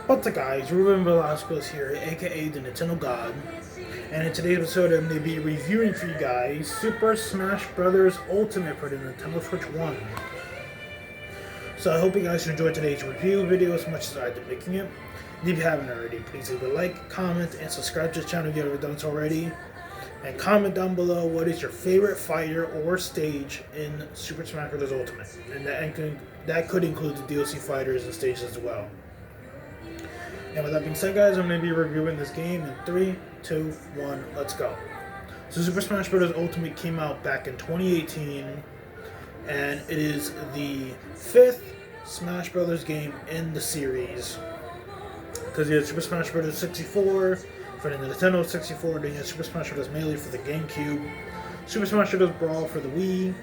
What's up guys, Ruben Velasquez here, aka the Nintendo God, and in today's episode I'm going to be reviewing for you guys Super Smash Bros. Ultimate for the Nintendo Switch 1. So I hope you guys enjoyed today's review video as much as I did making it. And if you haven't already, please leave a like, comment, and subscribe to the channel if you haven't done so already. And comment down below what is your favorite fighter or stage in Super Smash Bros. Ultimate. And that could include the DLC fighters and stages as well. And with that being said, guys, I'm going to be reviewing this game in 3, 2, 1, let's go. So Super Smash Bros. Ultimate came out back in 2018, and it is the 5th Smash Bros. Game in the series. Because you had Super Smash Bros. 64 for the Nintendo 64, then you had Super Smash Bros. Melee for the GameCube, Super Smash Bros. Brawl for the Wii,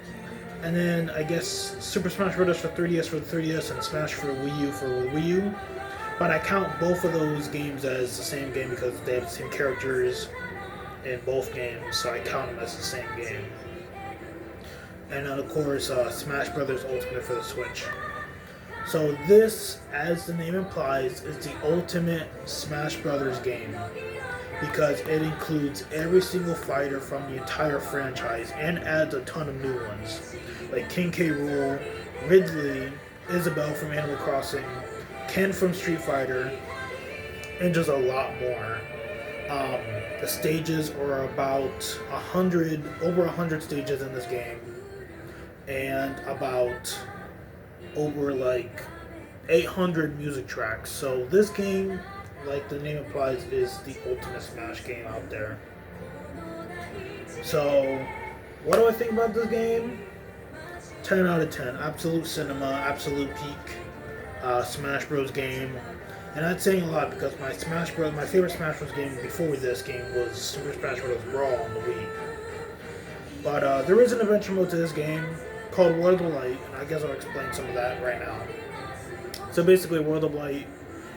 and then I guess Super Smash Bros. For 3DS for the 3DS, and Smash for Wii U for the Wii U. But I count both of those games as the same game because they have the same characters in both games, so I count them as the same game. And then, of course, Smash Bros. Ultimate for the Switch. So this, as the name implies, is the ultimate Smash Bros. Game because it includes every single fighter from the entire franchise and adds a ton of new ones, like King K. Rool, Ridley, Isabelle from Animal Crossing, Ken from Street Fighter, and just a lot more. The stages are about 100, over 100 stages in this game, and about over like 800 music tracks. So this game, like the name implies, is the ultimate Smash game out there. So, what do I think about this game? 10 out of 10. Absolute cinema, absolute peak. Smash Bros. Game, and that's saying a lot because my favorite Smash Bros. Game before this game was Super Smash Bros. Brawl on the Wii. But there is an adventure mode to this game called World of Light, and I guess I'll explain some of that right now. So basically, World of Light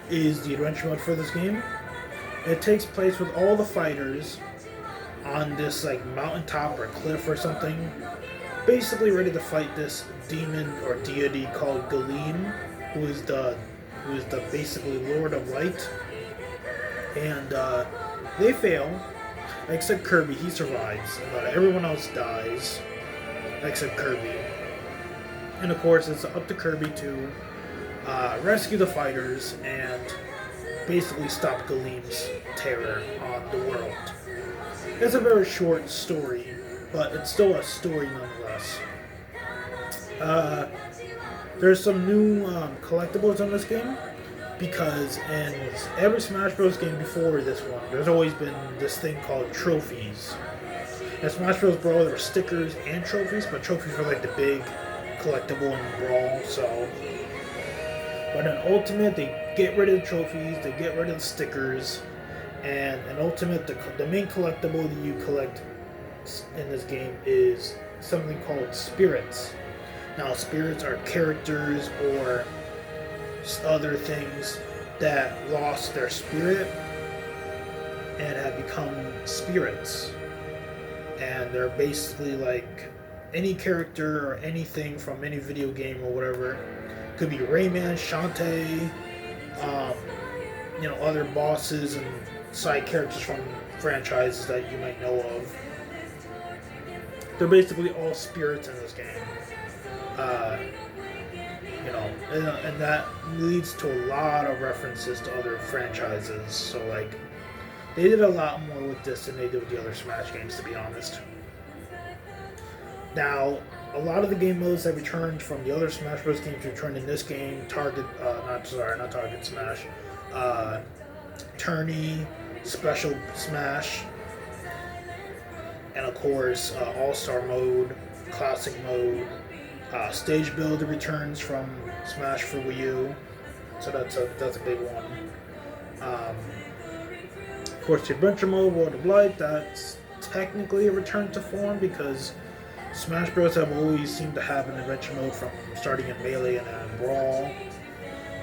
is the adventure mode for this game. It takes place with all the fighters on this like mountaintop or cliff or something, basically ready to fight this demon or deity called Galeem, who is the basically Lord of Light, and they fail, except Kirby. He survives, but everyone else dies, except Kirby. And of course, it's up to Kirby to rescue the fighters and basically stop Galeem's terror on the world. It's a very short story, but it's still a story nonetheless. There's some new collectibles in this game because in every Smash Bros. Game before this one, there's always been this thing called trophies. In Smash Bros. Brawl, there were stickers and trophies, but trophies were like the big collectible in Brawl. So, but in Ultimate, they get rid of the trophies, they get rid of the stickers, and in Ultimate, the main collectible that you collect in this game is something called spirits. Now, spirits are characters or other things that lost their spirit and have become spirits. And they're basically like any character or anything from any video game or whatever. Could be Rayman, Shantae, other bosses and side characters from franchises that you might know of. They're basically all spirits in this game. And that leads to a lot of references to other franchises. So, like, they did a lot more with this than they did with the other Smash games, to be honest. Now, a lot of the game modes that returned from the other Smash Bros. Games returned in this game. Not Target Smash. Tourney, Special Smash, and of course, All-Star Mode, Classic Mode. Stage Builder returns from Smash for Wii U, so that's a big one. Of course, the Adventure Mode, World of Light, that's technically a return to form because Smash Bros. Have always seemed to have an Adventure Mode from starting in Melee and then Brawl.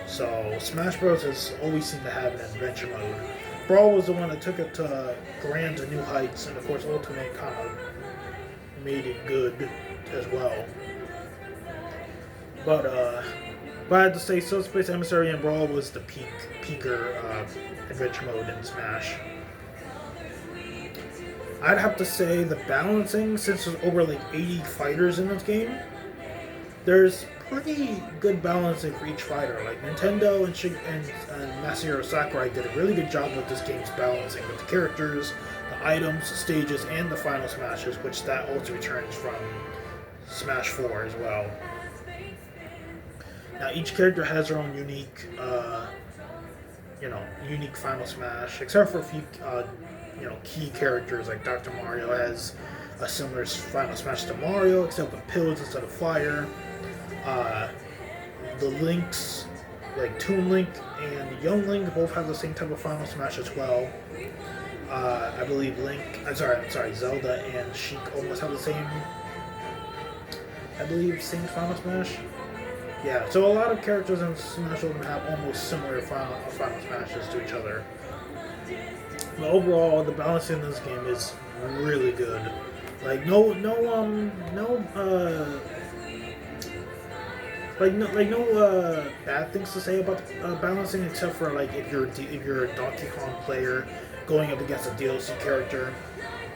So Smash Bros. Has always seemed to have an Adventure Mode. Brawl was the one that took it to grand to new heights, and of course Ultimate kind of made it good as well. But But I have to say, Subspace Emissary and Brawl was the peaker adventure mode in Smash. I'd have to say the balancing, since there's over like 80 fighters in this game, there's pretty good balancing for each fighter. Like Nintendo and Masahiro Sakurai did a really good job with this game's balancing with the characters, the items, stages, and the final smashes, which that also returns from Smash 4 as well. Now each character has their own unique, unique final smash, except for a few, key characters like Dr. Mario has a similar final smash to Mario, except with pills instead of fire. The Links, like Toon Link and Young Link, both have the same type of final smash as well. I believe Zelda and Sheik almost have the same, same final smash. Yeah, so a lot of characters in Smash Ultimate have almost similar final smashes to each other. But overall, the balancing in this game is really good. Like no bad things to say about balancing, except for like if you're a Donkey Kong player going up against a DLC character,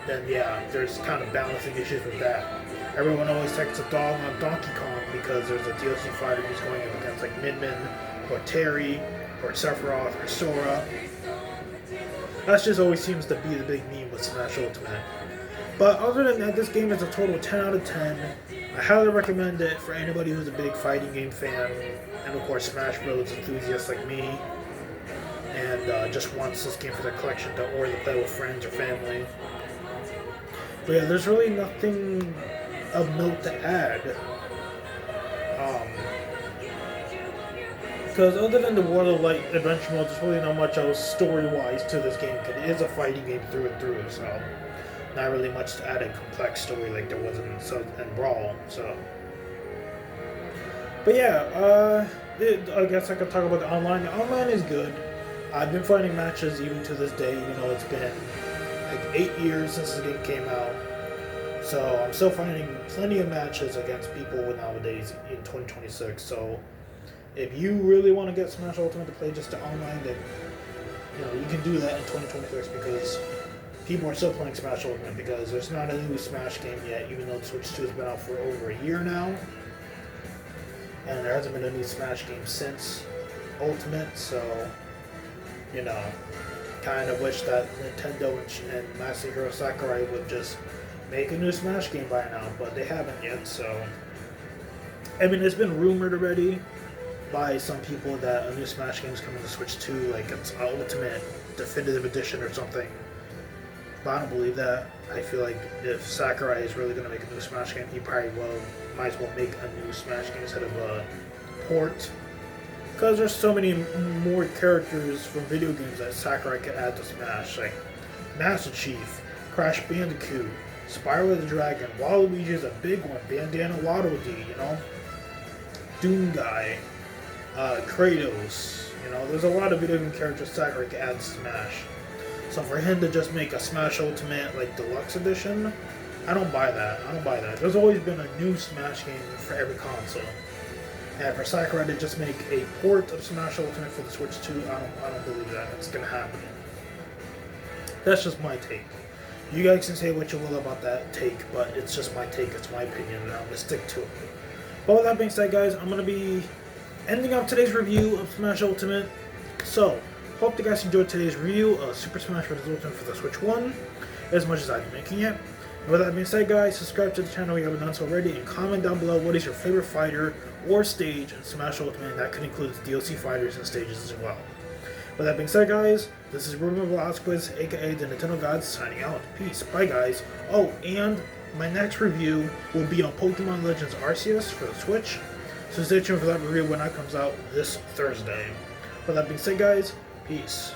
then yeah, there's kind of balancing issues with that. Everyone always takes a dog on Donkey Kong because there's a DLC fighter who's going up against like Midman or Terry or Sephiroth or Sora. That just always seems to be the big meme with Smash Ultimate. But other than that, this game is a total 10 out of 10. I highly recommend it for anybody who's a big fighting game fan, and of course Smash Bros. Enthusiasts like me, and just wants this game for their collection or to play with friends or family. But yeah, there's really nothing of note to add. Because other than the World of Light adventure mode, there's really not much else story-wise to this game, because it is a fighting game through and through, so not really much to add a complex story like there was in Brawl, so. But yeah, I guess I could talk about the online. The online is good. I've been finding matches even to this day, even though it's been like 8 years since the game came out. So I'm still finding plenty of matches against people nowadays in 2026. So if you really want to get Smash Ultimate to play just the online, then you can do that in 2026 because people are still playing Smash Ultimate because there's not a new Smash game yet, even though Switch 2 has been out for over a year now. And there hasn't been a new Smash game since Ultimate, so, kind of wish that Nintendo and Masahiro Sakurai would just make a new Smash game by now, but they haven't yet, so. I mean, it's been rumored already by some people that a new Smash game is coming to Switch 2, like it's Ultimate Definitive Edition or something. But I don't believe that. I feel like if Sakurai is really going to make a new Smash game, he probably might as well make a new Smash game instead of a port. Because there's so many more characters from video games that Sakurai can add to Smash, like Master Chief, Crash Bandicoot, Spyro the Dragon, Waluigi is a big one, Bandana Waddle Dee, Doom Guy, Kratos, there's a lot of video game characters Sakurai can add to Smash. So for him to just make a Smash Ultimate, like, Deluxe Edition, I don't buy that. There's always been a new Smash game for every console. And for Sakurai to just make a port of Smash Ultimate for the Switch 2, I don't believe that. It's gonna happen. That's just my take. You guys can say what you will about that take, but it's just my take, it's my opinion, and I'm gonna stick to it. But with that being said, guys, I'm gonna be ending up today's review of Smash Ultimate. So, hope you guys enjoyed today's review of Super Smash Bros. Ultimate for the Switch 1, as much as I've been making it. And with that being said, guys, subscribe to the channel if you haven't done so already, and comment down below what is your favorite fighter or stage in Smash Ultimate, and that could include DLC fighters and stages as well. With that being said, guys, this is Ruben Velasquez, aka the Nintendo God, signing out. Peace. Bye, guys. Oh, and my next review will be on Pokemon Legends Arceus for the Switch, so stay tuned for that review when that comes out this Thursday. With that being said, guys, peace.